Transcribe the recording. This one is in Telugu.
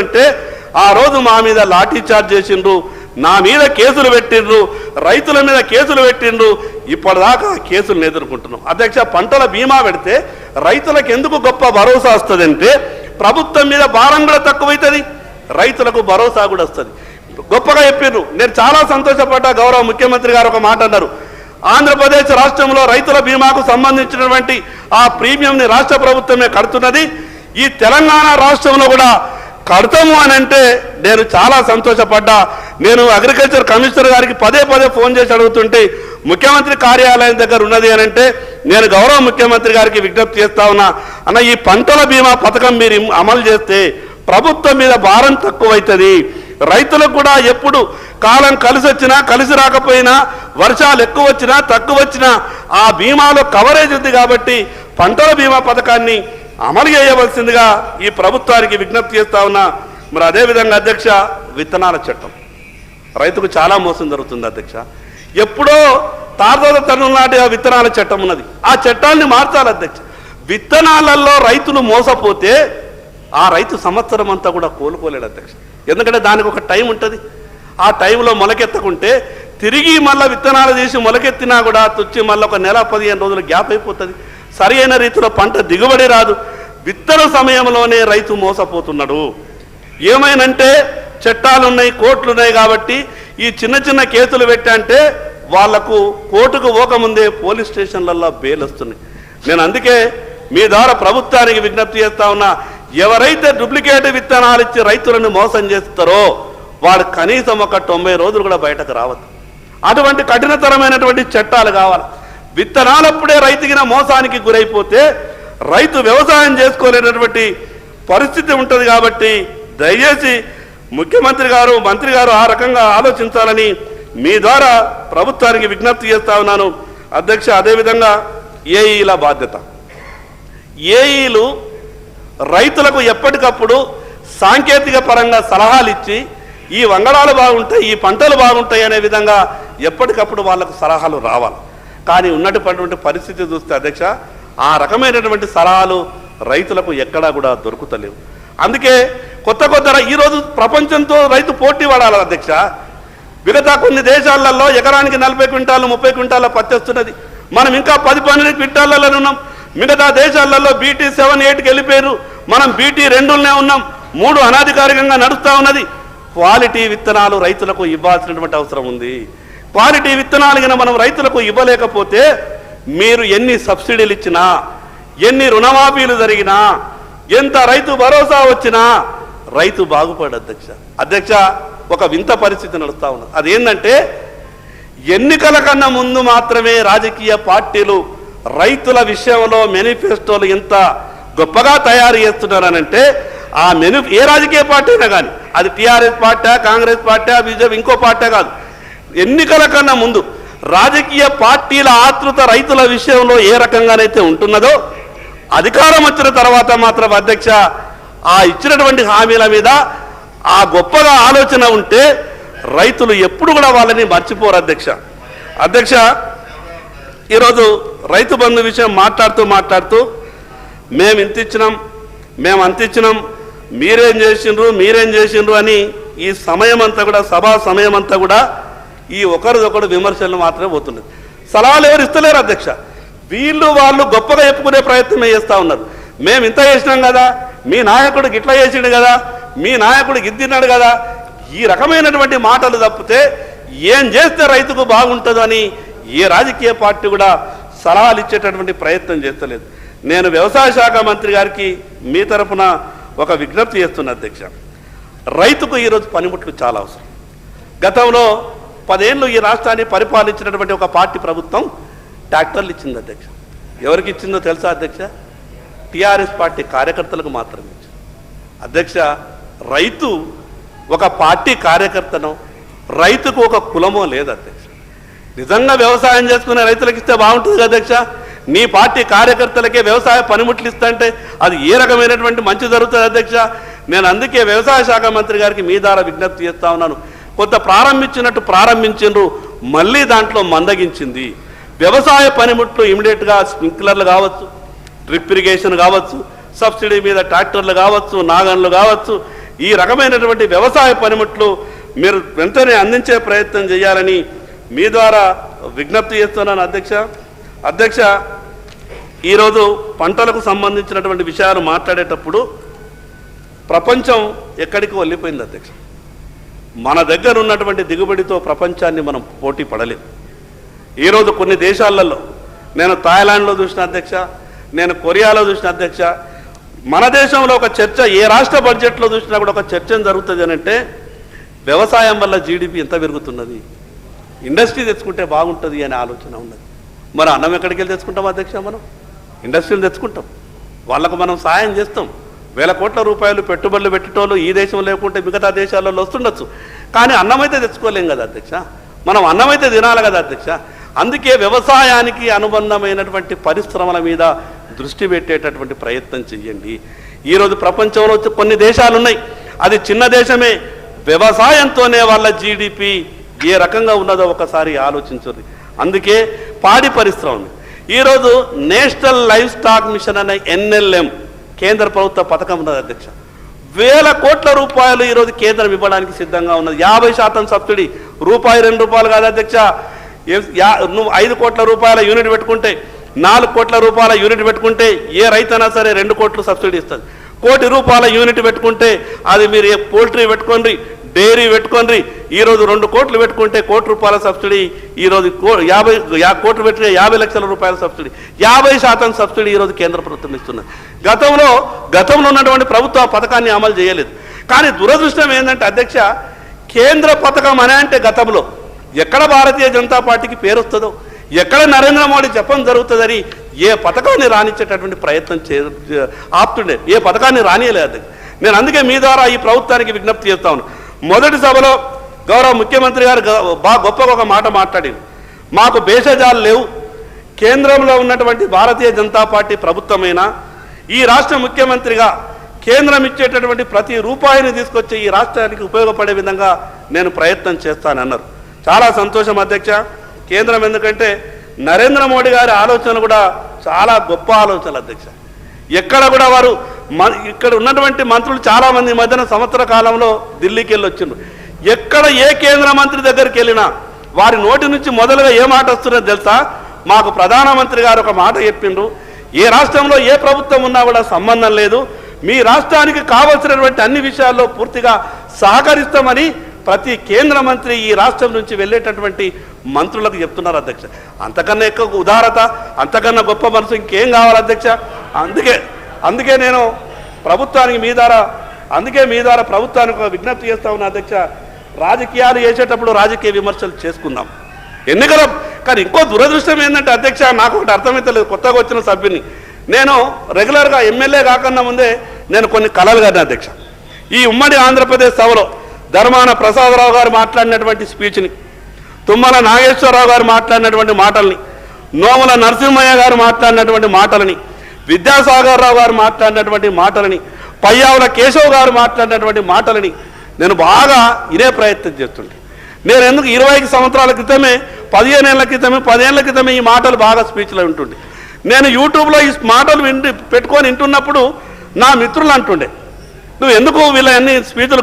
అంటే ఆ రోజు మా మీద లాఠీ చార్జ్ చేసిండ్రు, నా మీద కేసులు పెట్టిండ్రు, రైతుల మీద కేసులు పెట్టిండ్రు. ఇప్పటిదాకా కేసులను ఎదుర్కొంటున్నాం. అధ్యక్ష, పంటల బీమా పెడితే రైతులకు ఎందుకు గొప్ప భరోసా వస్తుందంటే ప్రభుత్వం మీద భారం కూడా తక్కువైతుంది, రైతులకు భరోసా కూడా వస్తుంది. గొప్పగా చెప్పిండ్రు. నేను చాలా సంతోషపడ్డా. గౌరవ ముఖ్యమంత్రి గారు ఒక మాట అన్నారు, ఆంధ్రప్రదేశ్ రాష్ట్రంలో రైతుల బీమాకు సంబంధించినటువంటి ఆ ప్రీమియంని రాష్ట్ర ప్రభుత్వమే కడుతున్నది, ఈ తెలంగాణ రాష్ట్రంలో కూడా కడతాము అని అంటే నేను చాలా సంతోషపడ్డా. నేను అగ్రికల్చర్ కమిషనర్ గారికి పదే ఫోన్ చేసి అడుగుతుంటే ముఖ్యమంత్రి కార్యాలయం దగ్గర ఉన్నది అని అంటే నేను గౌరవ ముఖ్యమంత్రి గారికి విజ్ఞప్తి చేస్తా ఉన్నా, అన్న ఈ పంటల బీమా పథకం మీరు అమలు చేస్తే ప్రభుత్వం మీద భారం తక్కువైతుంది, రైతులకు కూడా ఎప్పుడు కాలం కలిసి వచ్చినా కలిసి రాకపోయినా వర్షాలు ఎక్కువ వచ్చినా తక్కువ వచ్చినా ఆ బీమాలో కవరేజ్ ఉంది కాబట్టి పంటల బీమా పథకాన్ని అమలు చేయవలసిందిగా ఈ ప్రభుత్వానికి విజ్ఞప్తి చేస్తా ఉన్నా. మరి అదేవిధంగా అధ్యక్ష, విత్తనాల చట్టం రైతుకు చాలా మోసం జరుగుతుంది అధ్యక్ష. ఎప్పుడో తారదోద తరుణం నాటి ఆ విత్తనాల చట్టం ఉన్నది, ఆ చట్టాన్ని మార్చాలి అధ్యక్ష. విత్తనాలలో రైతులు మోసపోతే ఆ రైతు సంవత్సరం అంతా కూడా కోలుకోలేడు అధ్యక్ష. ఎందుకంటే దానికి ఒక టైం ఉంటుంది. ఆ టైంలో మొలకెత్తకుంటే తిరిగి మళ్ళీ విత్తనాలు తీసి మొలకెత్తినా కూడా తుచ్చి మళ్ళీ ఒక నెల 15 రోజులు గ్యాప్ అయిపోతుంది. సరి అయిన రీతిలో పంట దిగుబడి రాదు. విత్తన సమయంలోనే రైతు మోసపోతున్నాడు. ఏమైనంటే చట్టాలు ఉన్నాయి, కోర్టులు ఉన్నాయి కాబట్టి ఈ చిన్న కేసులు పెట్టంటే వాళ్లకు కోర్టుకు పోకముందే పోలీస్ స్టేషన్లలో బెయిల్ వస్తున్నాయి. నేను అందుకే మీ ద్వారా ప్రభుత్వానికి విజ్ఞప్తి చేస్తా ఉన్నా, ఎవరైతే డూప్లికేట్ విత్తనాలు ఇచ్చి రైతులను మోసం చేస్తారో వాడు కనీసం ఒక 90 రోజులు కూడా బయటకు రావద్దు. అటువంటి కఠినతరమైనటువంటి చట్టాలు కావాలి. విత్తనాలప్పుడే రైతుకిన మోసానికి గురైపోతే రైతు వ్యవసాయం చేసుకోలేనటువంటి పరిస్థితి ఉంటుంది. కాబట్టి దయచేసి ముఖ్యమంత్రి గారు, మంత్రి గారు ఆ రకంగా ఆలోచించాలని మీ ద్వారా ప్రభుత్వానికి విజ్ఞప్తి చేస్తా ఉన్నాను అధ్యక్ష. అదేవిధంగా ఏఈల బాధ్యత, ఏఈలు రైతులకు ఎప్పటికప్పుడు సాంకేతిక పరంగా సలహాలు ఇచ్చి ఈ వంగడాలు బాగుంటాయి, ఈ పంటలు బాగుంటాయి అనే విధంగా ఎప్పటికప్పుడు వాళ్ళకు సలహాలు రావాలి. కానీ ఉన్నటువంటి పరిస్థితి చూస్తే అధ్యక్ష, ఆ రకమైనటువంటి సలహాలు రైతులకు ఎక్కడా కూడా దొరుకుతలేవు. అందుకే కొత్త ఈరోజు ప్రపంచంతో రైతు పోటీ పడాలి అధ్యక్ష. మిగతా కొన్ని దేశాలలో ఎకరానికి 40 క్వింటాలు 30 క్వింటాల పత్తి వస్తున్నది, మనం ఇంకా 10-12 క్వింటాలలో ఉన్నాం. మిగతా దేశాలలో BT 7, 8కి వెళ్ళిపోయారు, మనం BT 2లోనే ఉన్నాం. 3 అనాధికారికంగా నడుస్తూ ఉన్నది. క్వాలిటీ విత్తనాలు రైతులకు ఇవ్వాల్సినటువంటి అవసరం ఉంది. క్వాలిటీ విత్తనాలు కనుక మనం రైతులకు ఇవ్వలేకపోతే మీరు ఎన్ని సబ్సిడీలు ఇచ్చినా, ఎన్ని రుణమాఫీలు జరిగినా, ఎంత రైతు భరోసా వచ్చినా రైతు బాగుపడు అధ్యక్ష. ఒక వింత పరిస్థితి నడుస్తూ ఉన్నది. అదేంటంటే ఎన్నికల కన్నా ముందు మాత్రమే రాజకీయ పార్టీలు రైతుల విషయంలో మేనిఫెస్టోలు ఎంత గొప్పగా తయారు చేస్తున్నారనంటే ఆ ఏ రాజకీయ పార్టీ అయినా కానీ, అది TRS party, Congress party, BJP, ఇంకో పార్టీ కాదు, ఎన్నికల కన్నా ముందు రాజకీయ పార్టీల ఆతృత రైతుల విషయంలో ఏ రకంగానైతే ఉంటున్నదో అధికారం వచ్చిన తర్వాత మాత్రం అధ్యక్ష ఆ ఇచ్చినటువంటి హామీల మీద ఆ గొప్పగా ఆలోచన ఉంటే రైతులు ఎప్పుడు కూడా వాళ్ళని మర్చిపోరు అధ్యక్ష. ఈరోజు రైతు బంధు విషయం మాట్లాడుతూ మేము ఇంత ఇచ్చినాం, మేము అంత ఇచ్చినాం, మీరేం చేసిండ్రు అని ఈ సమయం అంతా కూడా, సభా సమయం అంతా కూడా ఈ ఒకరిదొకరు విమర్శలు మాత్రమే పోతున్నది. సలహాలు ఎవరు ఇస్తలేరు అధ్యక్ష. వాళ్ళు గొప్పగా చెప్పుకునే ప్రయత్నం చేస్తూ ఉన్నారు. మేము ఇంత చేసినాం కదా, మీ నాయకుడు గిట్లా చేసిండు కదా, మీ నాయకుడు గిద్దిన్నాడు కదా, ఈ రకమైనటువంటి మాటలు తప్పితే ఏం చేస్తే రైతుకు బాగుంటుందని ఏ రాజకీయ పార్టీ కూడా సలహాలు ఇచ్చేటటువంటి ప్రయత్నం చేస్తలేదు. నేను వ్యవసాయ శాఖ మంత్రి గారికి మీ తరఫున ఒక విజ్ఞప్తి చేస్తున్నా అధ్యక్ష. రైతుకు ఈరోజు పనిముట్లు చాలా అవసరం. గతంలో 10 ఏళ్ళు ఈ రాష్ట్రాన్ని పరిపాలించినటువంటి ఒక పార్టీ ప్రభుత్వం ట్రాక్టర్లు ఇచ్చింది అధ్యక్ష. ఎవరికి ఇచ్చిందో తెలుసా అధ్యక్ష? టీఆర్ఎస్ పార్టీ కార్యకర్తలకు మాత్రమే ఇచ్చింది అధ్యక్ష. రైతు ఒక పార్టీ కార్యకర్తనో, రైతుకు ఒక కులమో లేదు అధ్యక్ష. నిజంగా వ్యవసాయం చేసుకునే రైతులకు ఇస్తే బాగుంటుంది అధ్యక్ష. నీ పార్టీ కార్యకర్తలకే వ్యవసాయ పనిముట్లు ఇస్తుంటే అది ఏ రకమైనటువంటి మంచి జరుగుతుంది అధ్యక్ష. నేను అందుకే వ్యవసాయ శాఖ మంత్రి గారికి మీ ద్వారా విజ్ఞప్తి చేస్తా ఉన్నాను. కొంత ప్రారంభించిండ్రు, మళ్ళీ దాంట్లో మందగించింది. వ్యవసాయ పనిముట్లు ఇమీడియట్గా స్ప్రింక్లర్లు కావచ్చు, డ్రిప్ ఇరిగేషన్ కావచ్చు, సబ్సిడీ మీద ట్రాక్టర్లు కావచ్చు, నాగన్లు కావచ్చు, ఈ రకమైనటువంటి వ్యవసాయ పనిముట్లు మీరు వెంటనే అందించే ప్రయత్నం చేయాలని మీ ద్వారా విజ్ఞప్తి చేస్తున్నాను అధ్యక్ష. ఈరోజు పంటలకు సంబంధించినటువంటి విషయాలు మాట్లాడేటప్పుడు ప్రపంచం ఎక్కడికి వెళ్ళిపోయింది అధ్యక్ష. మన దగ్గర ఉన్నటువంటి దిగుబడితో ప్రపంచాన్ని మనం పోటీ పడలేము. ఈరోజు కొన్ని దేశాలలో, నేను థాయిలాండ్లో చూసిన అధ్యక్ష, నేను కొరియాలో చూసిన అధ్యక్ష, మన దేశంలో ఒక చర్చ, ఏ రాష్ట్ర బడ్జెట్లో చూసినా కూడా ఒక చర్చ జరుగుతుంది అని అంటే వ్యవసాయం వల్ల జీడిపి ఎంత పెరుగుతున్నది, ఇండస్ట్రీ తెచ్చుకుంటే బాగుంటుంది అనే ఆలోచన ఉన్నది. మరి అన్నం ఎక్కడికి వెళ్ళి తెచ్చుకుంటాం అధ్యక్ష? మనం ఇండస్ట్రీలు తెచ్చుకుంటాం, వాళ్ళకు మనం సాయం చేస్తాం. వేల కోట్ల రూపాయలు పెట్టుబడులు పెట్టేటోళ్ళు ఈ దేశం లేకుంటే మిగతా దేశాలలో వస్తుండొచ్చు, కానీ అన్నమైతే తెచ్చుకోలేం కదా అధ్యక్ష. మనం అన్నమైతే తినాలి కదా అధ్యక్ష. అందుకే వ్యవసాయానికి అనుబంధమైనటువంటి పరిశ్రమల మీద దృష్టి పెట్టేటటువంటి ప్రయత్నం చెయ్యండి. ఈరోజు ప్రపంచంలో కొన్ని దేశాలు ఉన్నాయి, అది చిన్న దేశమే, వ్యవసాయంతోనే వాళ్ళ జీడిపి ఏ రకంగా ఉన్నదో ఒకసారి ఆలోచించండి. అందుకే పాడి పరిశ్రమ, ఈరోజు నేషనల్ లైవ్ స్టాక్ మిషన్ అనే NLM కేంద్ర ప్రభుత్వ పథకం ఉన్నది అధ్యక్ష. వేల కోట్ల రూపాయలు ఈరోజు కేంద్రం ఇవ్వడానికి సిద్ధంగా ఉన్నది. 50% సబ్సిడీ, ₹2 కాదు అధ్యక్ష. నువ్వు 5 కోట్ల రూపాయల యూనిట్ పెట్టుకుంటే, 4 కోట్ల రూపాయల యూనిట్ పెట్టుకుంటే ఏ రైతైనా సరే 2 కోట్లు సబ్సిడీ ఇస్తుంది. ₹1 కోటి యూనిట్ పెట్టుకుంటే అది మీరు పోల్ట్రీ పెట్టుకోండి, డైరీ పెట్టుకోండి. ఈరోజు 2 కోట్లు పెట్టుకుంటే ₹1 సబ్సిడీ. ఈరోజు 50 కోట్లు పెట్టిన ₹50 లక్షల సబ్సిడీ, 50% సబ్సిడీ ఈరోజు కేంద్ర ప్రభుత్వం ఇస్తున్నది. గతంలో ఉన్నటువంటి ప్రభుత్వ పథకాన్ని అమలు చేయలేదు. కానీ దురదృష్టం ఏంటంటే అధ్యక్ష, కేంద్ర పథకం అనే అంటే గతంలో ఎక్కడ భారతీయ జనతా పార్టీకి పేరు వస్తుందో, ఎక్కడ నరేంద్ర మోడీ చెప్పడం జరుగుతుందని ఏ పథకాన్ని రానిచ్చేటటువంటి ప్రయత్నం ఆపుతుండే, ఏ పథకాన్ని రానియలేదు. నేను అందుకే మీ ద్వారా ఈ ప్రభుత్వానికి విజ్ఞప్తి చేస్తాను. మొదటి సభలో గౌరవ ముఖ్యమంత్రి గారు బాగా గొప్పగా ఒక మాట మాట్లాడింది, మాకు భేషజాలు లేవు, కేంద్రంలో ఉన్నటువంటి భారతీయ జనతా పార్టీ ప్రభుత్వమైనా ఈ రాష్ట్ర ముఖ్యమంత్రిగా కేంద్రం ఇచ్చేటటువంటి ప్రతి రూపాయిని తీసుకొచ్చి ఈ రాష్ట్రానికి ఉపయోగపడే విధంగా నేను ప్రయత్నం చేస్తానన్నారు. చాలా సంతోషం అధ్యక్ష. కేంద్రం ఎందుకంటే నరేంద్ర మోడీ గారి ఆలోచన కూడా చాలా గొప్ప ఆలోచనలు అధ్యక్ష. ఎక్కడ కూడా వారు ఇక్కడ ఉన్నటువంటి మంత్రులు చాలామంది మధ్యన సంవత్సర కాలంలో ఢిల్లీకి వెళ్ళి వచ్చిండ్రు. ఎక్కడ ఏ కేంద్ర మంత్రి దగ్గరికి వెళ్ళినా వారి నోటి నుంచి మొదలుగా ఏ మాట వస్తున్నదో తెలుసా? మాకు ప్రధానమంత్రి గారు ఒక మాట చెప్పిండ్రు, ఏ రాష్ట్రంలో ఏ ప్రభుత్వం ఉన్నా కూడా సంబంధం లేదు, మీ రాష్ట్రానికి కావలసినటువంటి అన్ని విషయాల్లో పూర్తిగా సహకరిస్తామని ప్రతి కేంద్ర మంత్రి ఈ రాష్ట్రం నుంచి వెళ్ళేటటువంటి మంత్రులకు చెప్తున్నారు అధ్యక్ష. అంతకన్నా ఎక్కువ ఉదారత, అంతకన్నా గొప్ప మనసు ఇంకేం కావాలి అధ్యక్ష? అందుకే నేను ప్రభుత్వానికి మీ ద్వారా ప్రభుత్వానికి ఒక విజ్ఞప్తి చేస్తా ఉన్నా అధ్యక్ష. రాజకీయాలు చేసేటప్పుడు రాజకీయ విమర్శలు చేసుకుందాం, ఎన్నికల. కానీ ఇంకో దురదృష్టం ఏంటంటే అధ్యక్ష, నాకు ఒకటి అర్థమైతలేదు, కొత్తగా వచ్చిన సభ్యుని నేను రెగ్యులర్గా ఎమ్మెల్యే కాకన్నా ముందే నేను కొన్ని కలలు కన్నా అధ్యక్ష. ఈ ఉమ్మడి ఆంధ్రప్రదేశ్ సభలో ధర్మాన ప్రసాదరావు గారు మాట్లాడినటువంటి స్పీచ్ని, తుమ్మల నాగేశ్వరరావు గారు మాట్లాడినటువంటి మాటల్ని, నోముల నరసింహయ్య గారు మాట్లాడినటువంటి మాటలని, విద్యాసాగర్ రావు గారు మాట్లాడినటువంటి మాటలని, పయ్యావుల కేశవ్ గారు మాట్లాడినటువంటి మాటలని నేను బాగా ఇదే ప్రయత్నం చేస్తుంటే, నేను ఎందుకు 20 సంవత్సరాల క్రితమే 15 ఏళ్ల క్రితమే ఈ మాటలు బాగా స్పీచ్లో వింటుండే. నేను యూట్యూబ్లో ఈ మాటలు పెట్టుకొని వింటున్నప్పుడు నా మిత్రులు అంటుండే, నువ్వు ఎందుకు వీళ్ళ అన్ని స్పీచ్లు